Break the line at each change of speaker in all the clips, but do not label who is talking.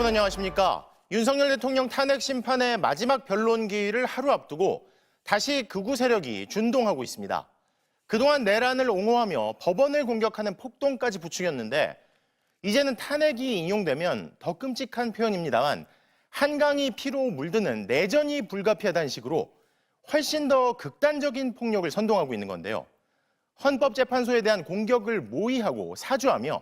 여러분 안녕하십니까? 윤석열 대통령 탄핵 심판의 마지막 변론기를 하루 앞두고 다시 극우 세력이 준동하고 있습니다. 그동안 내란을 옹호하며 법원을 공격하는 폭동까지 부추겼는데 이제는 탄핵이 인용되면 더 끔찍한 표현입니다만 한강이 피로 물드는 내전이 불가피하다는 식으로 훨씬 더 극단적인 폭력을 선동하고 있는 건데요. 헌법재판소에 대한 공격을 모의하고 사주하며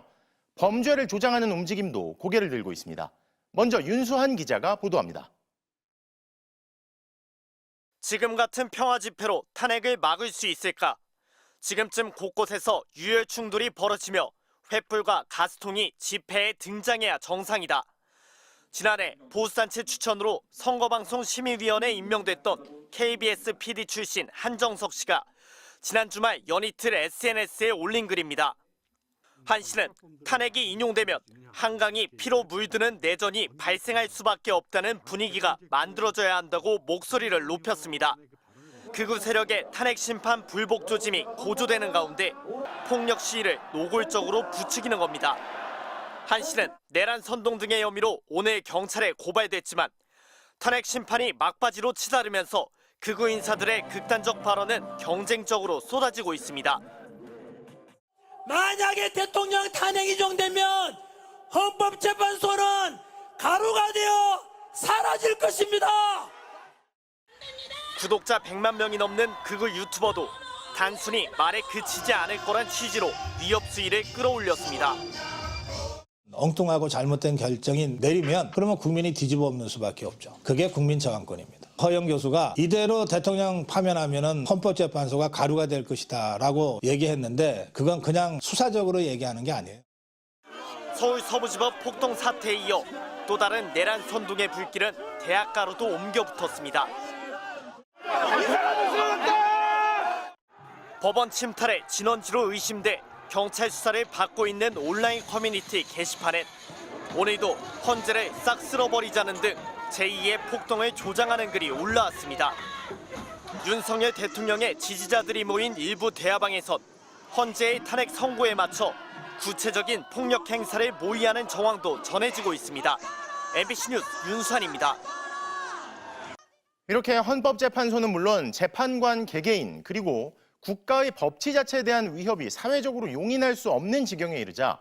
범죄를 조장하는 움직임도 고개를 들고 있습니다. 먼저 윤수한 기자가 보도합니다.
지금 같은 평화 집회로 탄핵을 막을 수 있을까? 지금쯤 곳곳에서 유혈 충돌이 벌어지며 횃불과 가스통이 집회에 등장해야 정상이다. 지난해 보수단체 추천으로 선거방송심의위원회에 임명됐던 KBS PD 출신 한정석 씨가 지난 주말 연이틀 SNS에 올린 글입니다. 한 씨는 탄핵이 인용되면 한강이 피로 물드는 내전이 발생할 수밖에 없다는 분위기가 만들어져야 한다고 목소리를 높였습니다. 극우 세력의 탄핵 심판 불복 조짐이 고조되는 가운데 폭력 시위를 노골적으로 부추기는 겁니다. 한 씨는 내란 선동 등의 혐의로 오늘 경찰에 고발됐지만 탄핵 심판이 막바지로 치달으면서 극우 인사들의 극단적 발언은 경쟁적으로 쏟아지고 있습니다.
만약에 대통령 탄핵이 인용되면 헌법재판소는 가루가 되어 사라질 것입니다.
구독자 100만 명이 넘는 극우 유튜버도 단순히 말에 그치지 않을 거란 취지로 위협 수위를 끌어올렸습니다.
엉뚱하고 잘못된 결정이 내리면 그러면 국민이 뒤집어 엎는 수밖에 없죠. 그게 국민 저항권입니다. 허영 교수가 이대로 대통령 파면하면 헌법재판소가 가루가 될 것이다 라고 얘기했는데 그건 그냥 수사적으로 얘기하는 게 아니에요.
서울 서부지법 폭동 사태에 이어 또 다른 내란 선동의 불길은 대학가로도 옮겨 붙었습니다. 법원 침탈의 진원지로 의심돼 경찰 수사를 받고 있는 온라인 커뮤니티 게시판엔 오늘도 헌재를 싹 쓸어버리자는 등 제2의 폭동을 조장하는 글이 올라왔습니다. 윤석열 대통령의 지지자들이 모인 일부 대화방에선 헌재의 탄핵 선고에 맞춰 구체적인 폭력 행사를 모의하는 정황도 전해지고 있습니다. MBC 뉴스 윤수환입니다.
이렇게 헌법재판소는 물론 재판관 개개인 그리고 국가의 법치 자체에 대한 위협이 사회적으로 용인할 수 없는 지경에 이르자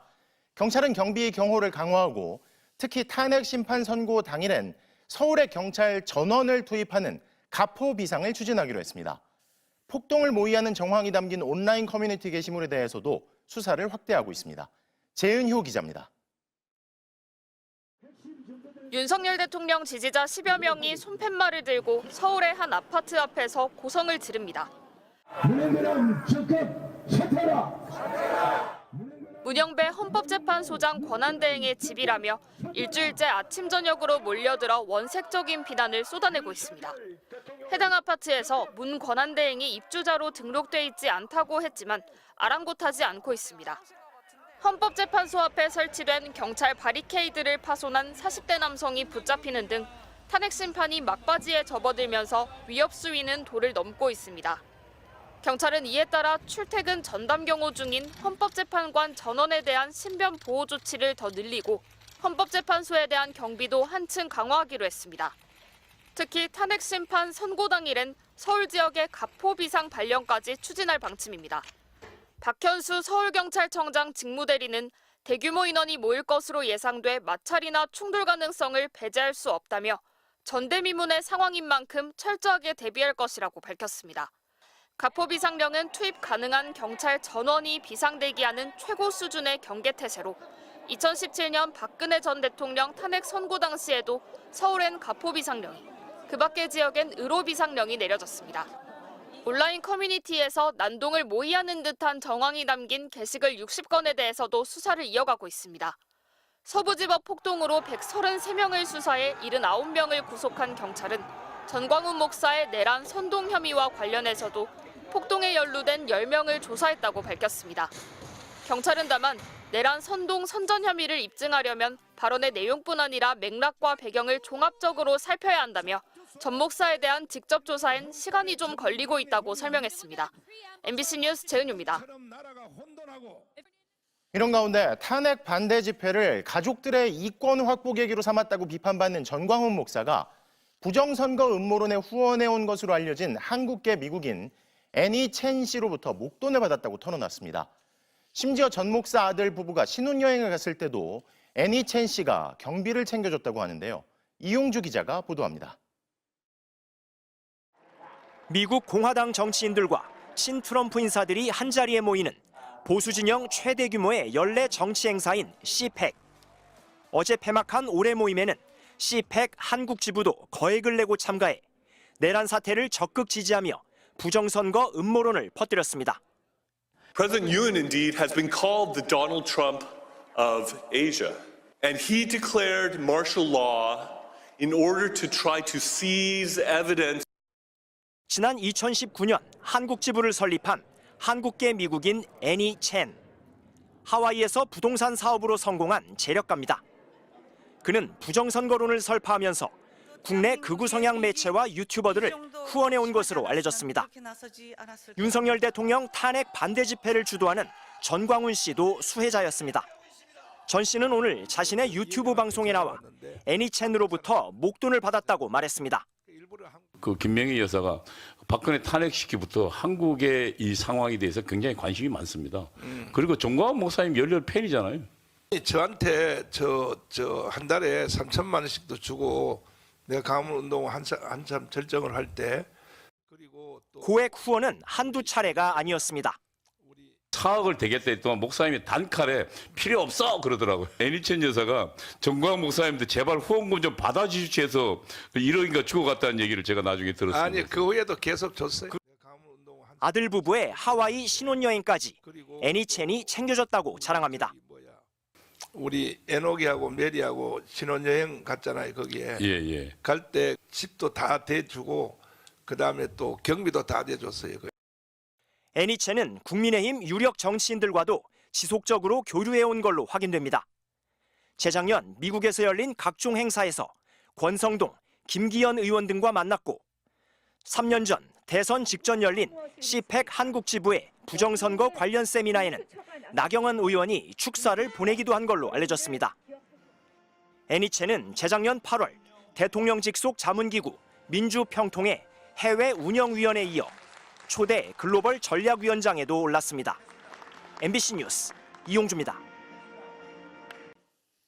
경찰은 경비 경호를 강화하고 특히 탄핵 심판 선고 당일엔 서울의 경찰 전원을 투입하는 가포 비상을 추진하기로 했습니다. 폭동을 모의하는 정황이 담긴 온라인 커뮤니티 게시물에 대해서도 수사를 확대하고 있습니다. 재은효 기자입니다.
윤석열 대통령 지지자 10여 명이 손팻말을 들고 서울의 한 아파트 앞에서 고성을 지릅니다.
문영배는 적극 사퇴하라!
문영배 헌법재판소장 권한대행의 집이라며 일주일째 아침 저녁으로 몰려들어 원색적인 비난을 쏟아내고 있습니다. 해당 아파트에서 문 권한대행이 입주자로 등록돼 있지 않다고 했지만 아랑곳하지 않고 있습니다. 헌법재판소 앞에 설치된 경찰 바리케이드를 파손한 40대 남성이 붙잡히는 등 탄핵 심판이 막바지에 접어들면서 위협 수위는 도를 넘고 있습니다. 경찰은 이에 따라 출퇴근 전담 경호 중인 헌법재판관 전원에 대한 신변 보호 조치를 더 늘리고 헌법재판소에 대한 경비도 한층 강화하기로 했습니다. 특히 탄핵 심판 선고 당일엔 서울 지역의 가포 비상 발령까지 추진할 방침입니다. 박현수 서울경찰청장 직무대리는 대규모 인원이 모일 것으로 예상돼 마찰이나 충돌 가능성을 배제할 수 없다며 전대미문의 상황인 만큼 철저하게 대비할 것이라고 밝혔습니다. 가포 비상령은 투입 가능한 경찰 전원이 비상대기하는 최고 수준의 경계태세로 2017년 박근혜 전 대통령 탄핵 선고 당시에도 서울엔 가포 비상령이, 그 밖의 지역엔 의로 비상령이 내려졌습니다. 온라인 커뮤니티에서 난동을 모의하는 듯한 정황이 담긴 게시글 60건에 대해서도 수사를 이어가고 있습니다. 서부지법 폭동으로 133명을 수사해 79명을 구속한 경찰은 전광훈 목사의 내란 선동 혐의와 관련해서도 폭동에 연루된 10명을 조사했다고 밝혔습니다. 경찰은 다만 내란 선동 선전 혐의를 입증하려면 발언의 내용뿐 아니라 맥락과 배경을 종합적으로 살펴야 한다며 전 목사에 대한 직접 조사엔 시간이 좀 걸리고 있다고 설명했습니다. MBC 뉴스 재은유입니다.
이런 가운데 탄핵 반대 집회를 가족들의 이권 확보 계기로 삼았다고 비판받는 전광훈 목사가 부정선거 음모론에 후원해온 것으로 알려진 한국계 미국인 애니 첸 씨로부터 목돈을 받았다고 털어놨습니다. 심지어 전 목사 아들 부부가 신혼여행을 갔을 때도 애니 첸 씨가 경비를 챙겨줬다고 하는데요. 이용주 기자가 보도합니다.
미국 공화당 정치인들과 친트럼프 인사들이 한자리에 모이는 보수 진영 최대 규모의 연례 정치 행사인 CPEC. 어제 폐막한 올해 모임에는 CPEC 한국 지부도 거액을 내고 참가해 내란 사태를 적극 지지하며 부정선거 음모론을 퍼뜨렸습니다.
President Yoon indeed has been called the Donald Trump of Asia, and he declared martial law in order to try to seize evidence.
지난 2019년 한국 지부를 설립한 한국계 미국인 애니 첸. 하와이에서 부동산 사업으로 성공한 재력가입니다. 그는 부정선거론을 설파하면서 국내 극우 성향 매체와 유튜버들을 후원해온 것으로 알려졌습니다. 윤석열 대통령 탄핵 반대 집회를 주도하는 전광훈 씨도 수혜자였습니다. 전 씨는 오늘 자신의 유튜브 방송에 나와 애니 첸으로부터 목돈을 받았다고 말했습니다.
그 김명희 여사가 박근혜 탄핵 시기부터 한국의 이 상황에 대해서 굉장히 관심이 많습니다. 그리고 전광훈 목사님 열렬 팬이잖아요.
저한테 한 달에 3천만 원씩도 주고 내가 가물 운동 한참 결정을 할 때 그리고 또
고액 후원은 한두 차례가 아니었습니다.
사억을 대겠다 했더니 목사님이 단칼에 필요 없어 그러더라고요. 애니첸 여사가 전광훈 목사님한테 제발 후원금 좀 받아주시지 해서 1억인가 주고 갔다는 얘기를 제가 나중에 들었습니다.
아니 그 후에도 계속 줬어요.
아들 부부의 하와이 신혼여행까지 애니첸이 챙겨줬다고 자랑합니다.
우리 에녹이하고 메리하고 신혼여행 갔잖아요. 거기에
예.
갈 때 집도 다 대주고 그 다음에 또 경비도 다 대줬어요.
애니첸은 국민의힘 유력 정치인들과도 지속적으로 교류해온 걸로 확인됩니다. 재작년 미국에서 열린 각종 행사에서 권성동, 김기현 의원 등과 만났고 3년 전 대선 직전 열린 CPEC 한국 지부의 부정선거 관련 세미나에는 나경원 의원이 축사를 보내기도 한 걸로 알려졌습니다. 애니첸은 재작년 8월 대통령 직속 자문기구 민주평통의 해외 운영위원회에 이어 초대 글로벌 전략위원장에도 올랐습니다. MBC 뉴스 이용주입니다.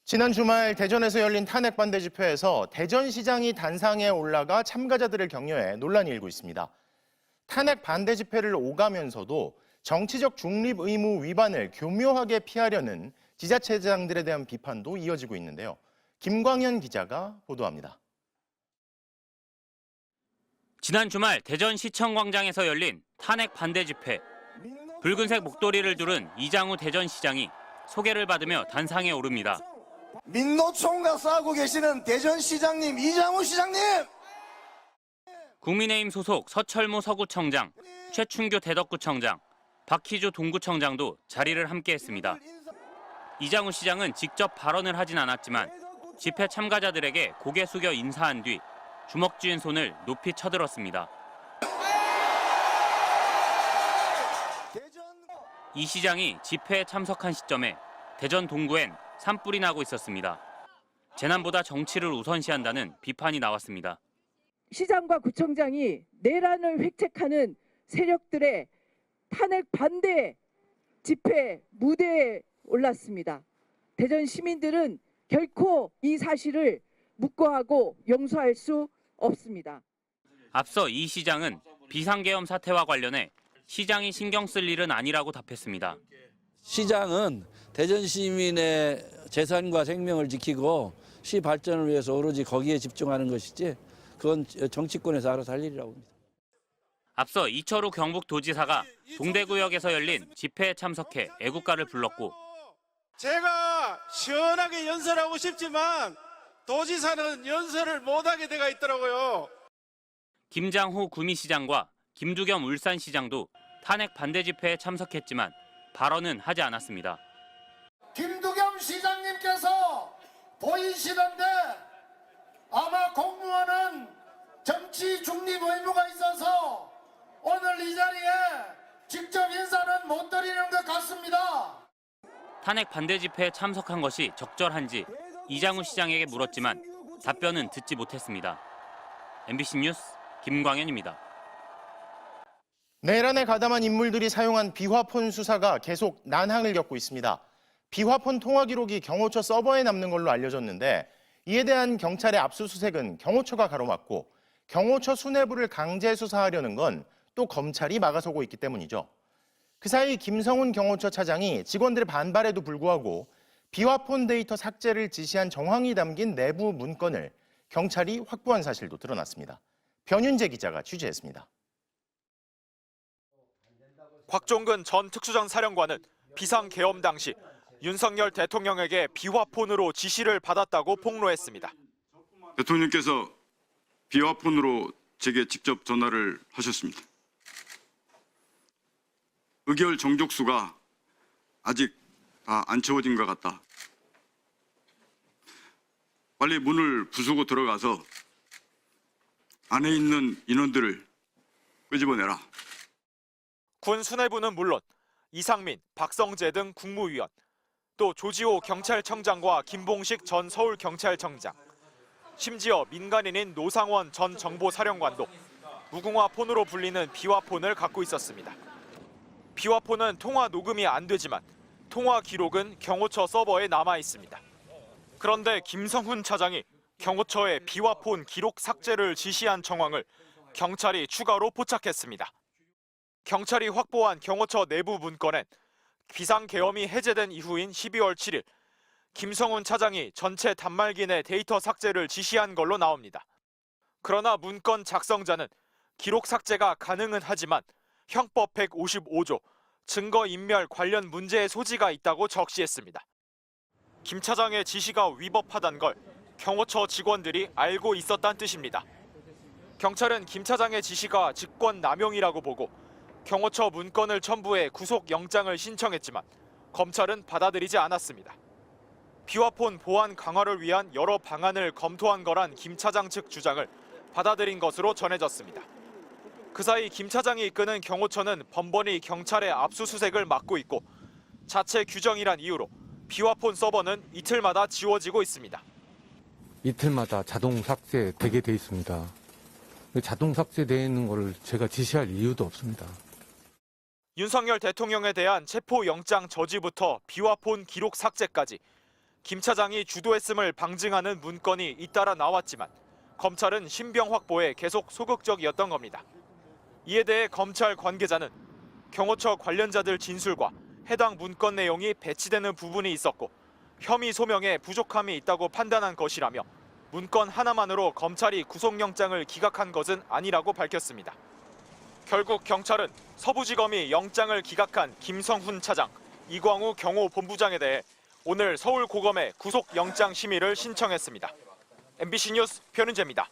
지난 주말 대전에서 열린 탄핵 반대 집회에서 대전시장이 단상에 올라가 참가자들을 격려해 논란이 일고 있습니다. 탄핵 반대 집회를 오가면서도 정치적 중립 의무 위반을 교묘하게 피하려는 지자체장들에 대한 비판도 이어지고 있는데요. 김광현 기자가 보도합니다.
지난 주말 대전시청 광장에서 열린 탄핵 반대 집회. 붉은색 목도리를 두른 이장우 대전시장이 소개를 받으며 단상에 오릅니다.
민노총과 싸우고 계시는 대전시장님, 이장우 시장님!
국민의힘 소속 서철무 서구청장, 최춘규 대덕구청장, 박희주 동구청장도 자리를 함께했습니다. 이장우 시장은 직접 발언을 하진 않았지만 집회 참가자들에게 고개 숙여 인사한 뒤 주먹 쥐은 손을 높이 쳐들었습니다. 이 시장이 집회에 참석한 시점에 대전 동구엔 산불이 나고 있었습니다. 재난보다 정치를 우선시한다는 비판이 나왔습니다.
시장과 구청장이 내란을 획책하는 세력들의 탄핵 반대 집회 무대에 올랐습니다. 대전 시민들은 결코 이 사실을 묵과하고 용서할 수 없습니다.
앞서 이 시장은 비상계엄 사태와 관련해 시장이 신경 쓸 일은 아니라고 답했습니다.
시장은 대전 시민의 재산과 생명을 지키고 시 발전을 위해서 오로지 거기에 집중하는 것이지 그건 정치권에서 알아서 할 일이라고 봅니다.
앞서 이철우 경북도지사가 동대구역에서 열린 집회에 참석해 애국가를 불렀고
제가 시원하게 연설하고 싶지만 도지사는 연설을 못하게 돼가 있더라고요.
김장호 구미시장과 김두겸 울산시장도 탄핵 반대 집회에 참석했지만 발언은 하지 않았습니다.
김두겸 시장님께서 보이시던데 아마 공무원은 정치 중립 의무가 있어서 오늘 이 자리에 직접 인사는 못 드리는 것 같습니다.
탄핵 반대 집회에 참석한 것이 적절한지 이장우 시장에게 물었지만 답변은 듣지 못했습니다. MBC 뉴스 김광현입니다.
내란에 가담한 인물들이 사용한 비화폰 수사가 계속 난항을 겪고 있습니다. 비화폰 통화 기록이 경호처 서버에 남는 걸로 알려졌는데 이에 대한 경찰의 압수수색은 경호처가 가로막고 경호처 수뇌부를 강제 수사하려는 건 또 검찰이 막아서고 있기 때문이죠. 그 사이 김성훈 경호처 차장이 직원들의 반발에도 불구하고 비화폰 데이터 삭제를 지시한 정황이 담긴 내부 문건을 경찰이 확보한 사실도 드러났습니다. 변윤재 기자가 취재했습니다.
곽종근 전 특수장 사령관은 비상계엄 당시 윤석열 대통령에게 비화폰으로 지시를 받았다고 폭로했습니다.
대통령께서 비화폰으로 제게 직접 전화를 하셨습니다. 의결 정족수가 아직 다 안 채워진 것 같다. 빨리 문을 부수고 들어가서 안에 있는 인원들을 끄집어내라.
군 수뇌부는 물론 이상민, 박성재 등 국무위원, 또 조지호 경찰청장과 김봉식 전 서울경찰청장, 심지어 민간인인 노상원 전 정보사령관도 무궁화 폰으로 불리는 비화폰을 갖고 있었습니다. 비화폰은 통화 녹음이 안 되지만 통화 기록은 경호처 서버에 남아 있습니다. 그런데 김성훈 차장이 경호처에 비화폰 기록 삭제를 지시한 정황을 경찰이 추가로 포착했습니다. 경찰이 확보한 경호처 내부 문건엔 비상계엄이 해제된 이후인 12월 7일 김성훈 차장이 전체 단말기 내 데이터 삭제를 지시한 걸로 나옵니다. 그러나 문건 작성자는 기록 삭제가 가능은 하지만 형법 155조 증거인멸 관련 문제의 소지가 있다고 적시했습니다. 김 차장의 지시가 위법하다는 걸 경호처 직원들이 알고 있었다는 뜻입니다. 경찰은 김 차장의 지시가 직권남용이라고 보고 경호처 문건을 첨부해 구속영장을 신청했지만 검찰은 받아들이지 않았습니다. 비화폰 보안 강화를 위한 여러 방안을 검토한 거란 김 차장 측 주장을 받아들인 것으로 전해졌습니다. 그 사이 김 차장이 이끄는 경호처는 번번이 경찰의 압수수색을 막고 있고 자체 규정이란 이유로 비화폰 서버는 이틀마다 지워지고 있습니다.
이틀마다 자동 삭제되게 돼 있습니다. 자동 삭제되어 있는 걸 제가 지시할 이유도 없습니다.
윤석열 대통령에 대한 체포영장 저지부터 비화폰 기록 삭제까지 김 차장이 주도했음을 방증하는 문건이 잇따라 나왔지만 검찰은 신병 확보에 계속 소극적이었던 겁니다. 이에 대해 검찰 관계자는 경호처 관련자들 진술과 해당 문건 내용이 배치되는 부분이 있었고 혐의 소명에 부족함이 있다고 판단한 것이라며 문건 하나만으로 검찰이 구속영장을 기각한 것은 아니라고 밝혔습니다. 결국 경찰은 서부지검이 영장을 기각한 김성훈 차장, 이광우 경호본부장에 대해 오늘 서울고검에 구속영장 심의를 신청했습니다. MBC 뉴스 변은재입니다.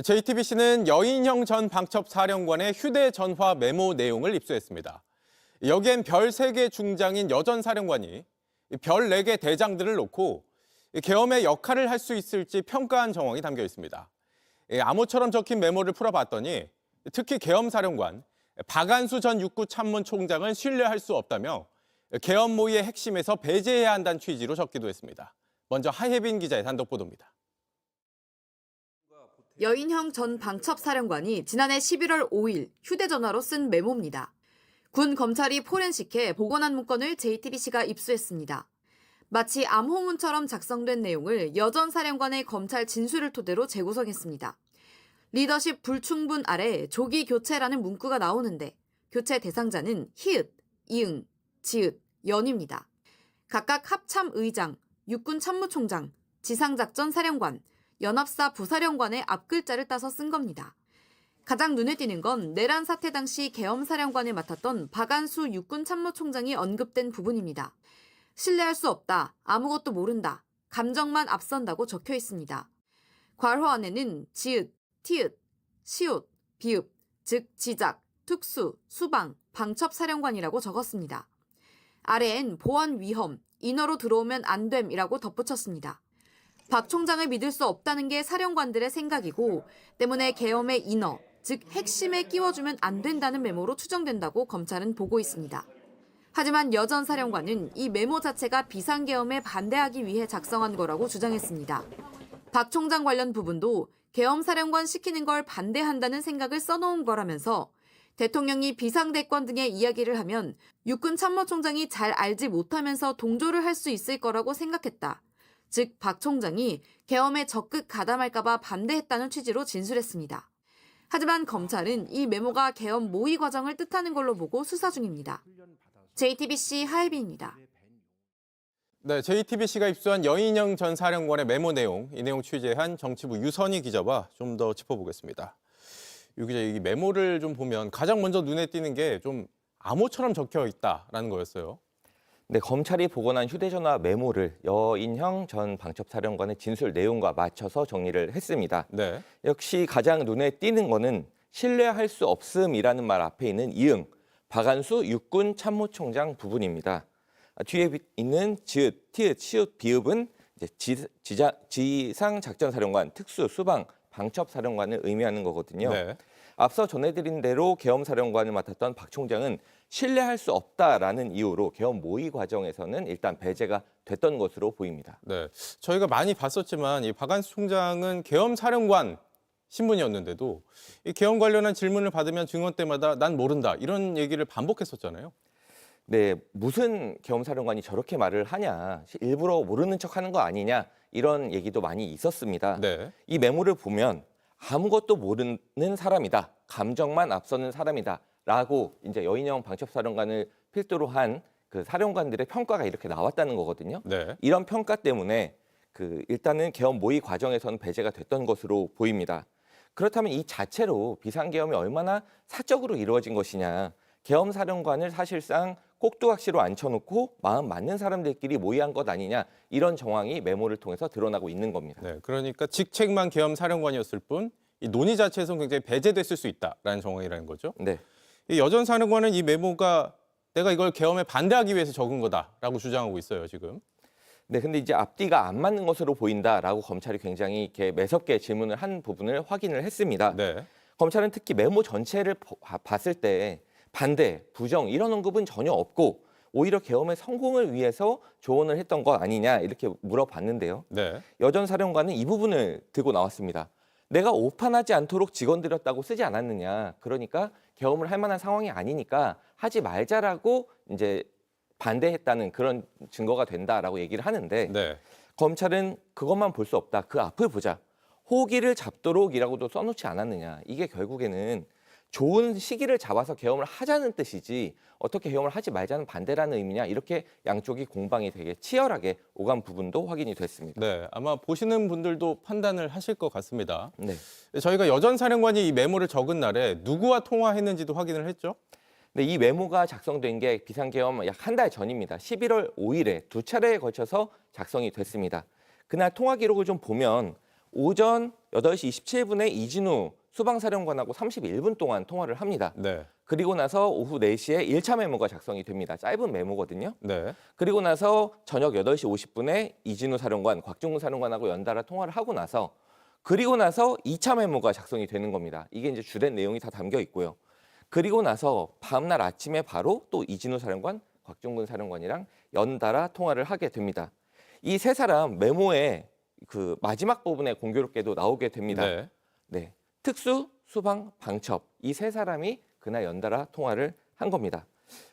JTBC는 여인형 전 방첩사령관의 휴대전화 메모 내용을 입수했습니다. 여기엔 별 3개 중장인 여전 사령관이 별 4개 대장들을 놓고 계엄의 역할을 할 수 있을지 평가한 정황이 담겨 있습니다. 암호처럼 적힌 메모를 풀어봤더니 특히 계엄사령관 박안수 전 육구참모총장은 신뢰할 수 없다며 계엄 모의의 핵심에서 배제해야 한다는 취지로 적기도 했습니다. 먼저 하혜빈 기자의 단독 보도입니다.
여인형 전 방첩사령관이 지난해 11월 5일 휴대전화로 쓴 메모입니다. 군 검찰이 포렌식해 복원한 문건을 JTBC가 입수했습니다. 마치 암호문처럼 작성된 내용을 여전 사령관의 검찰 진술을 토대로 재구성했습니다. 리더십 불충분 아래 조기 교체라는 문구가 나오는데 교체 대상자는 히읗, 이응, 지읒, 연입니다. 각각 합참의장, 육군참모총장, 지상작전사령관, 연합사 부사령관의 앞글자를 따서 쓴 겁니다. 가장 눈에 띄는 건 내란 사태 당시 계엄사령관을 맡았던 박안수 육군참모총장이 언급된 부분입니다. 신뢰할 수 없다, 아무것도 모른다, 감정만 앞선다고 적혀 있습니다. 괄호 안에는 지읒, 티읒, 시옷, 비읍, 즉 지작, 특수, 수방, 방첩사령관이라고 적었습니다. 아래엔 보안 위험, 인허로 들어오면 안 됨이라고 덧붙였습니다. 박 총장을 믿을 수 없다는 게 사령관들의 생각이고 때문에 계엄의 인허, 즉 핵심에 끼워주면 안 된다는 메모로 추정된다고 검찰은 보고 있습니다. 하지만 여 전 사령관은 이 메모 자체가 비상계엄에 반대하기 위해 작성한 거라고 주장했습니다. 박 총장 관련 부분도 계엄 사령관 시키는 걸 반대한다는 생각을 써놓은 거라면서 대통령이 비상대권 등의 이야기를 하면 육군 참모총장이 잘 알지 못하면서 동조를 할 수 있을 거라고 생각했다. 즉 박 총장이 계엄에 적극 가담할까 봐 반대했다는 취지로 진술했습니다. 하지만 검찰은 이 메모가 계엄 모의 과정을 뜻하는 걸로 보고 수사 중입니다. JTBC 하예빈입니다.
네, JTBC가 입수한 여인영 전 사령관의 메모 내용, 이 내용 취재한 정치부 유선희 기자와 좀 더 짚어보겠습니다. 유 기자, 이 메모를 좀 보면 가장 먼저 눈에 띄는 게 좀 암호처럼 적혀 있다라는 거였어요.
네, 검찰이 복원한 휴대전화 메모를 여인형 전 방첩사령관의 진술 내용과 맞춰서 정리를 했습니다.
네.
역시 가장 눈에 띄는 거는 신뢰할 수 없음이라는 말 앞에 있는 이응, 박안수 육군 참모총장 부분입니다. 뒤에 있는 지읒, 티읒, 시읒, 비읍은 이제 지상작전사령관, 특수, 수방, 방첩사령관을 의미하는 거거든요.
네.
앞서 전해드린 대로 계엄사령관을 맡았던 박 총장은 신뢰할 수 없다라는 이유로 계엄 모의 과정에서는 일단 배제가 됐던 것으로 보입니다.
네, 저희가 많이 봤었지만 이 박안수 총장은 계엄 사령관 신분이었는데도 이 계엄 관련한 질문을 받으면 증언 때마다 난 모른다 이런 얘기를 반복했었잖아요.
네, 무슨 계엄사령관이 저렇게 말을 하냐, 일부러 모르는 척하는 거 아니냐 이런 얘기도 많이 있었습니다.
네.
이 메모를 보면 아무것도 모르는 사람이다, 감정만 앞서는 사람이다. 라고 이제 여인영 방첩사령관을 필두로 한 그 사령관들의 평가가 이렇게 나왔다는 거거든요.
네.
이런 평가 때문에 일단은 계엄 모의 과정에서는 배제가 됐던 것으로 보입니다. 그렇다면 이 자체로 비상계엄이 얼마나 사적으로 이루어진 것이냐. 계엄 사령관을 사실상 꼭두각시로 앉혀놓고 마음 맞는 사람들끼리 모의한 것 아니냐. 이런 정황이 메모를 통해서 드러나고 있는 겁니다.
네, 그러니까 직책만 계엄 사령관이었을 뿐 이 논의 자체에서는 굉장히 배제됐을 수 있다라는 정황이라는 거죠.
네.
이 여 전 사령관은 이 메모가 내가 이걸 계엄에 반대하기 위해서 적은 거다라고 주장하고 있어요, 지금.
네, 근데 이제 앞뒤가 안 맞는 것으로 보인다라고 검찰이 굉장히 이렇게 매섭게 질문을 한 부분을 확인을 했습니다.
네.
검찰은 특히 메모 전체를 봤을 때 반대, 부정 이런 언급은 전혀 없고 오히려 계엄의 성공을 위해서 조언을 했던 것 아니냐 이렇게 물어봤는데요.
네.
여 전 사령관은 이 부분을 들고 나왔습니다. 내가 오판하지 않도록 직원들였다고 쓰지 않았느냐. 그러니까 계엄을 할 만한 상황이 아니니까 하지 말자라고 이제 반대했다는 그런 증거가 된다라고 얘기를 하는데
네.
검찰은 그것만 볼 수 없다. 그 앞을 보자. 호기를 잡도록이라고도 써놓지 않았느냐. 이게 결국에는 좋은 시기를 잡아서 계엄을 하자는 뜻이지 어떻게 계엄을 하지 말자는 반대라는 의미냐. 이렇게 양쪽이 공방이 되게 치열하게 오간 부분도 확인이 됐습니다.
네, 아마 보시는 분들도 판단을 하실 것 같습니다.
네.
저희가 여 전 사령관이 이 메모를 적은 날에 누구와 통화했는지도 확인을 했죠.
네, 이 메모가 작성된 게 비상계엄 약 한 달 전입니다. 11월 5일에 두 차례에 걸쳐서 작성이 됐습니다. 그날 통화 기록을 좀 보면 오전 8시 27분에 이진우 수방사령관하고 31분 동안 통화를 합니다.
네.
그리고 나서 오후 4시에 1차 메모가 작성이 됩니다. 짧은 메모거든요.
네.
그리고 나서 저녁 8시 50분에 이진우 사령관, 곽종근 사령관하고 연달아 통화를 하고 나서 그리고 나서 2차 메모가 작성이 되는 겁니다. 이게 이제 주된 내용이 다 담겨 있고요. 그리고 나서 다음날 아침에 바로 또 이진우 사령관, 곽종근 사령관이랑 연달아 통화를 하게 됩니다. 이 세 사람 메모의 그 마지막 부분에 공교롭게도 나오게 됩니다.
네.
네. 특수, 수방, 방첩 이 세 사람이 그날 연달아 통화를 한 겁니다.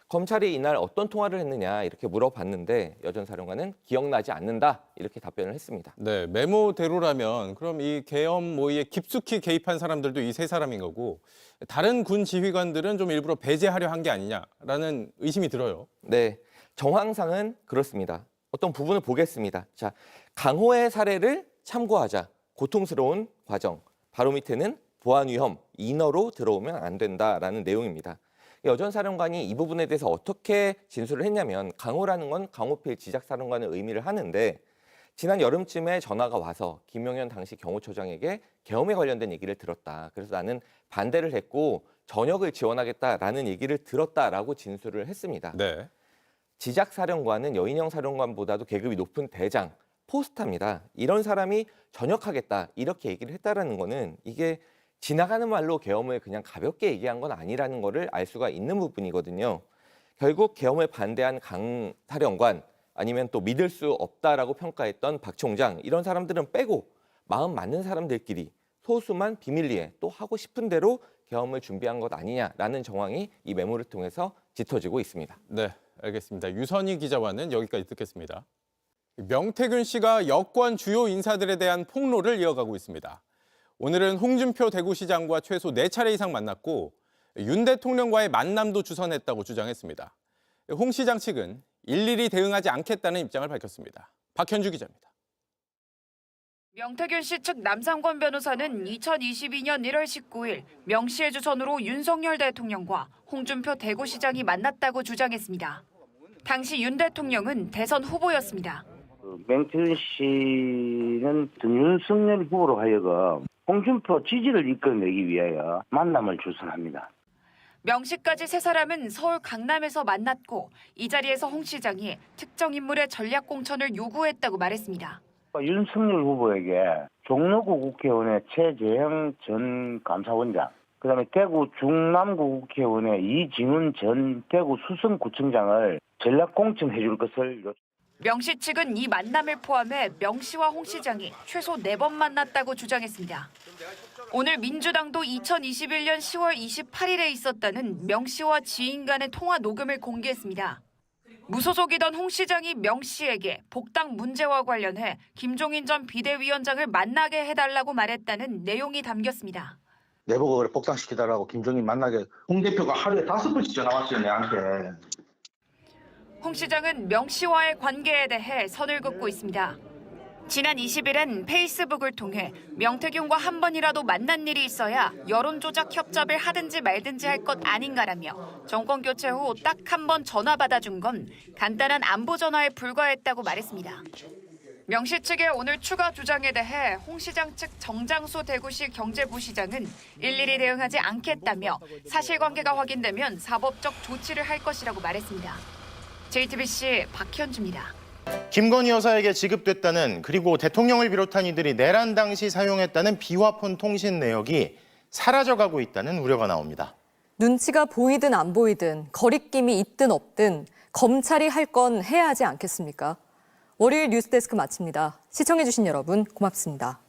검찰이 이날 어떤 통화를 했느냐 이렇게 물어봤는데 여 전 사령관은 기억나지 않는다 이렇게 답변을 했습니다.
네, 메모대로라면 그럼 이 계엄 모의에 깊숙이 개입한 사람들도 이 세 사람인 거고 다른 군 지휘관들은 좀 일부러 배제하려 한 게 아니냐라는 의심이 들어요.
네, 정황상은 그렇습니다. 어떤 부분을 보겠습니다. 자, 강호의 사례를 참고하자. 고통스러운 과정. 바로 밑에는 보안 위험, 인허로 들어오면 안 된다라는 내용입니다. 여 전 사령관이 이 부분에 대해서 어떻게 진술을 했냐면 강호라는 건 강호필 지작사령관을 의미를 하는데 지난 여름쯤에 전화가 와서 김용현 당시 경호처장에게 계엄에 관련된 얘기를 들었다. 그래서 나는 반대를 했고 전역을 지원하겠다라는 얘기를 들었다라고 진술을 했습니다.
네.
지작사령관은 여인영 사령관보다도 계급이 높은 대장, 포스타입니다. 이런 사람이 전역하겠다 이렇게 얘기를 했다라는 거는 이게 지나가는 말로 계엄을 그냥 가볍게 얘기한 건 아니라는 거를 알 수가 있는 부분이거든요. 결국 계엄에 반대한 강 사령관 아니면 또 믿을 수 없다라고 평가했던 박 총장 이런 사람들은 빼고 마음 맞는 사람들끼리 소수만 비밀리에 또 하고 싶은 대로 계엄을 준비한 것 아니냐라는 정황이 이 메모를 통해서 짙어지고 있습니다.
네, 알겠습니다. 유선희 기자와는 여기까지 듣겠습니다. 명태균 씨가 여권 주요 인사들에 대한 폭로를 이어가고 있습니다. 오늘은 홍준표 대구시장과 최소 4차례 이상 만났고 윤 대통령과의 만남도 주선했다고 주장했습니다. 홍 시장 측은 일일이 대응하지 않겠다는 입장을 밝혔습니다. 박현주 기자입니다.
명태균 씨 측 남상권 변호사는 2022년 1월 19일 명 씨의 주선으로 윤석열 대통령과 홍준표 대구시장이 만났다고 주장했습니다. 당시 윤 대통령은 대선 후보였습니다.
명태균 씨는 윤석열 후보로 하여금 홍준표 지지를 이끌어내기 위하여 만남을 주선합니다.
명 씨까지 세 사람은 서울 강남에서 만났고 이 자리에서 홍 시장이 특정 인물의 전략 공천을 요구했다고 말했습니다.
윤석열 후보에게 종로구 국회의원의 최재형 전 감사원장, 그다음에 대구 중남구 국회의원의 이진훈 전 대구 수성구청장을 전략 공천해 줄 것을
명 씨 측은 이 만남을 포함해 명 씨와 홍 시장이 최소 4번 만났다고 주장했습니다. 오늘 민주당도 2021년 10월 28일에 있었다는 명 씨와 지인 간의 통화 녹음을 공개했습니다. 무소속이던 홍 시장이 명 씨에게 복당 문제와 관련해 김종인 전 비대위원장을 만나게 해달라고 말했다는 내용이 담겼습니다.
내보고 복당시키달라고 김종인 만나게 홍 대표가 하루에 5번씩 전화 왔어요, 내한테.
홍 시장은 명 씨와의 관계에 대해 선을 긋고 있습니다. 지난 20일엔 페이스북을 통해 명태균과 한 번이라도 만난 일이 있어야 여론조작 협잡을 하든지 말든지 할 것 아닌가라며 정권 교체 후 딱 한 번 전화 받아준 건 간단한 안보 전화에 불과했다고 말했습니다. 명 씨 측의 오늘 추가 주장에 대해 홍 시장 측 정장수 대구시 경제부시장은 일일이 대응하지 않겠다며 사실관계가 확인되면 사법적 조치를 할 것이라고 말했습니다. JTBC 박현주입니다.
김건희 여사에게 지급됐다는 그리고 대통령을 비롯한 이들이 내란 당시 사용했다는 비화폰 통신 내역이 사라져가고 있다는 우려가 나옵니다.
눈치가 보이든 안 보이든 거리낌이 있든 없든 검찰이 할 건 해야 하지 않겠습니까? 월요일 뉴스데스크 마칩니다. 시청해주신 여러분 고맙습니다.